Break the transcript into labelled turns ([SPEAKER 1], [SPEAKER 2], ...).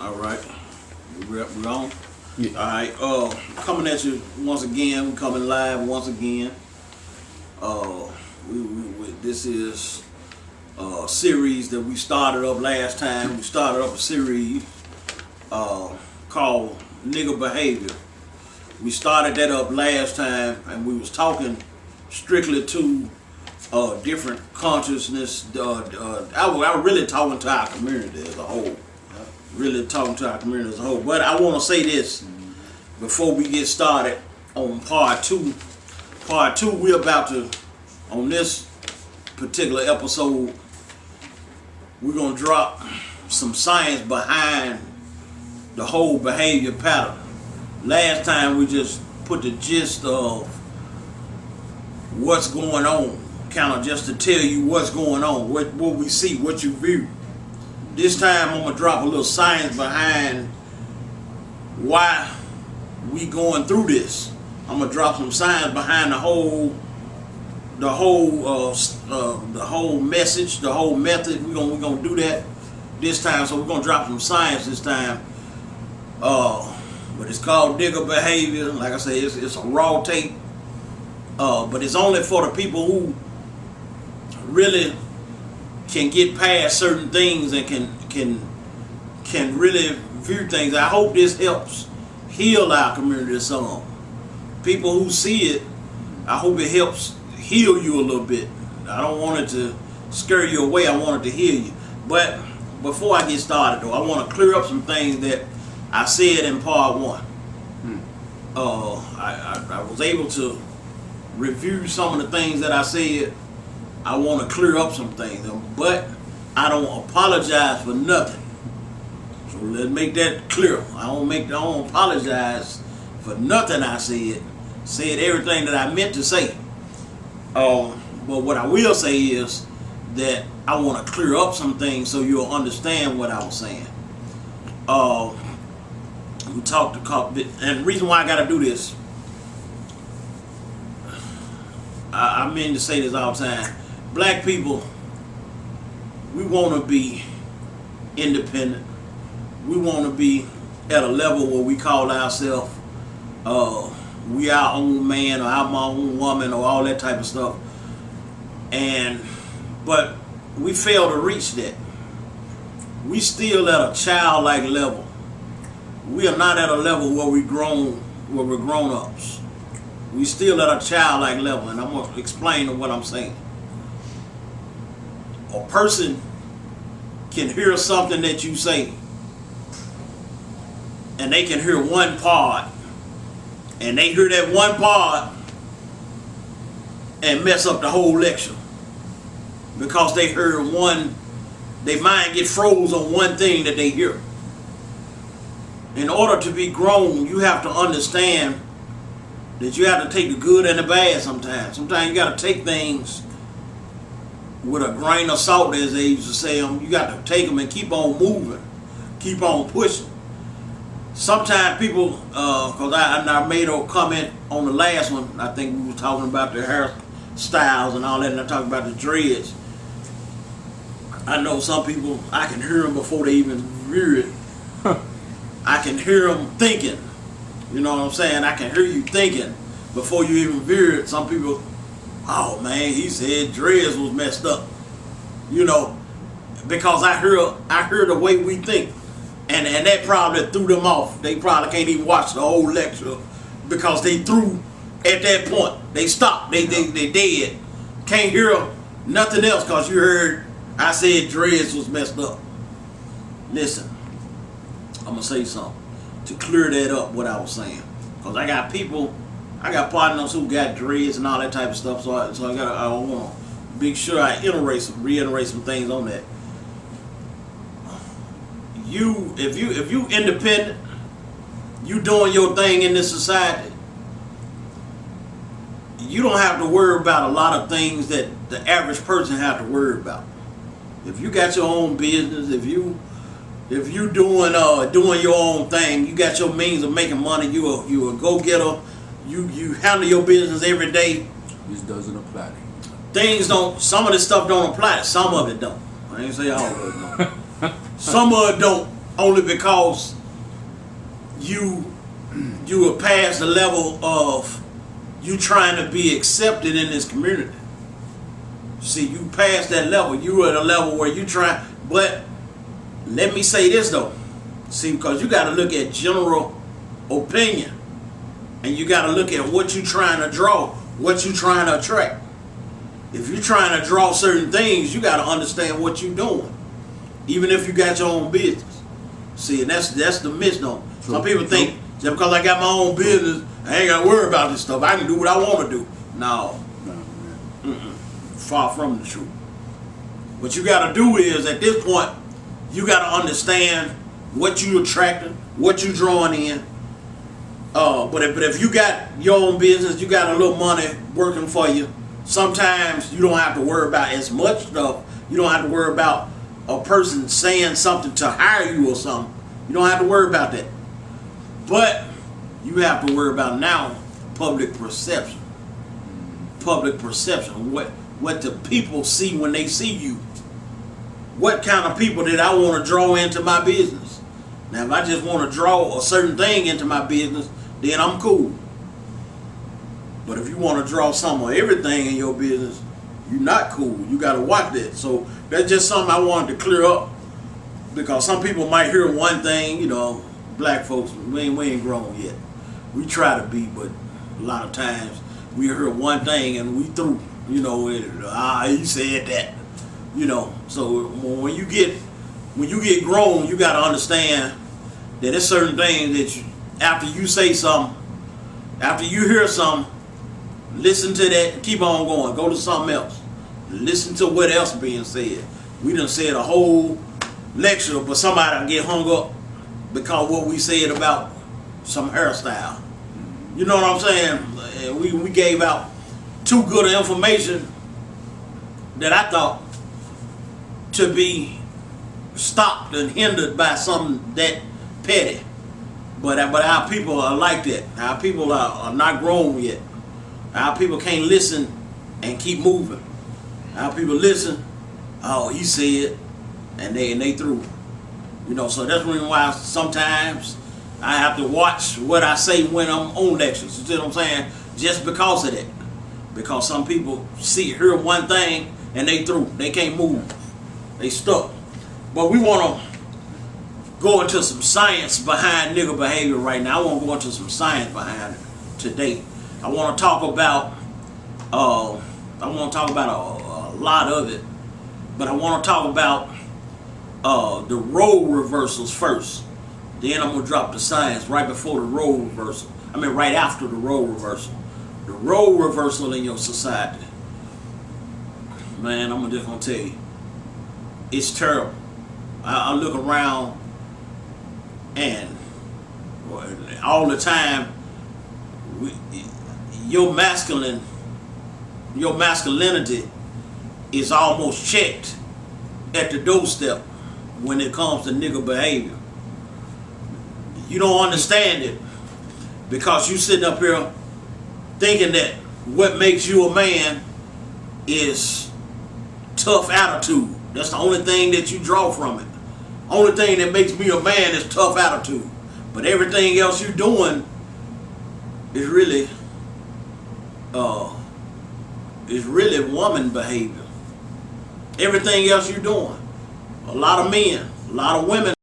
[SPEAKER 1] All right. We're on?
[SPEAKER 2] Yeah.
[SPEAKER 1] All right. Coming at you once again. We're coming live once again. This is a series that we started up last time. We started up a series called Nigga Behavior. We started that up last time, and we was talking strictly to different consciousness. I was really talking to our community as a whole. Really talking to our community as a whole. But I want to say this before we get started on part two. Part two, we're about to, on this particular episode, we're going to drop some science behind the whole behavior pattern. Last time we just put the gist of what's going on, kind of just to tell you what's going on, what we see, what you view. This time I'm gonna drop a little science behind why we going through this. I'm gonna drop some science behind the whole message, the whole method. We're gonna do that this time. So we're gonna drop some science this time. But it's called Nigga Behavior. Like I say, it's a raw tape. But it's only for the people who really can get past certain things and can really view things. I hope this helps heal our community some. People who see it, I hope it helps heal you a little bit. I don't want it to scare you away. I want it to heal you. But before I get started though, I want to clear up some things that I said in part one. I was able to review some of the things that I said. I want to clear up some things, but I don't apologize for nothing. So let's make that clear. I don't apologize for nothing I said. Said everything that I meant to say. But what I will say is that I want to clear up some things so you'll understand what I was saying. We talked and the reason why I got to do this, I mean to say this all the time. Black people, we want to be independent. We want to be at a level where we call ourselves we our own man or I'm my own woman or all that type of stuff. But we fail to reach that. We still at a childlike level. We are not at a level where we're grown ups. We still at a childlike level, and I'm gonna explain what I'm saying. A person can hear something that you say, and they can hear one part, and they hear that one part and mess up the whole lecture because they heard one. Their mind get froze on one thing that they hear. In order to be grown, you have to understand that you have to take the good and the bad sometimes. Sometimes you got to take things with a grain of salt, as they used to say. You got to take them and keep on moving, keep on pushing. Sometimes people, because I made a comment on the last one, I think we were talking about the hairstyles and all that, and I talked about the dreads. I know some people, I can hear them before they even hear it. I can hear them thinking. You know what I'm saying? I can hear you thinking before you even hear it. Some people, oh man, he said dreads was messed up. You know, because I hear the way we think. And that probably threw them off. They probably can't even watch the whole lecture because they threw at that point. They stopped. They dead. Can't hear nothing else because you heard I said dreads was messed up. Listen, I'm going to say something to clear that up, what I was saying. Because I got partners who got dreads and all that type of stuff, so I want to be sure I reiterate some things on that. If you independent, you doing your thing in this society, you don't have to worry about a lot of things that the average person have to worry about. If you got your own business, if you doing your own thing, you got your means of making money, you a go-getter, you handle your business every day.
[SPEAKER 2] This doesn't apply to you.
[SPEAKER 1] Things don't, some of this stuff don't apply, some of it don't. I ain't say all of it don't. Some of it don't. only because you are past the level of you trying to be accepted in this community. See, you past that level. You at a level where you try. But let me say this though. See, because you got to look at general opinion, and you got to look at what you're trying to draw, what you're trying to attract. If you're trying to draw certain things, you got to understand what you're doing, even if you got your own business. See, and that's the misnomer. Some people think that because I got my own business, I ain't got to worry about this stuff. I can do what I want to do. No. Far from the truth. What you got to do is, at this point, you got to understand what you attracting, what you drawing in. But if you got your own business, you got a little money working for you, sometimes you don't have to worry about as much stuff. You don't have to worry about a person saying something to hire you or something. You don't have to worry about that. But you have to worry about now public perception. Public perception. What the people see when they see you. What kind of people did I want to draw into my business? Now, if I just want to draw a certain thing into my business, then I'm cool. But if you want to draw some or everything in your business, you're not cool. You got to watch that. So that's just something I wanted to clear up, because some people might hear one thing. You know, black folks, we ain't grown yet. We try to be, but a lot of times we hear one thing and we through. You know, he said that. You know, so when you get grown, you got to understand that there's certain things that after you say something, after you hear something, listen to that, keep on going, go to something else. Listen to what else being said. We done said a whole lecture, but somebody get hung up because what we said about some hairstyle. You know what I'm saying? We gave out too good of information that I thought to be stopped and hindered by something that petty. But our people are like that. Our people are not grown yet. Our people can't listen and keep moving. Our people listen, oh, he said, and they through. You know, so that's the reason why sometimes I have to watch what I say when I'm on lectures. You see what I'm saying? Just because of that. Because some people hear one thing and they through. They can't move. They stuck. But we want to go into some science behind nigger behavior right now. I want to go into some science behind it today. I want to talk about a lot of it, but I want to talk about the role reversals first. Then I'm gonna drop the science right before the role reversal. I mean, right after the role reversal. The role reversal in your society, man, I'm just gonna tell you, it's terrible. I look around and all the time, your masculinity is almost checked at the doorstep when it comes to nigger behavior. You don't understand it because you sitting up here thinking that what makes you a man is tough attitude. That's the only thing that you draw from it. Only thing that makes me a man is tough attitude. But everything else you're doing is really woman behavior. Everything else you're doing. A lot of men, a lot of women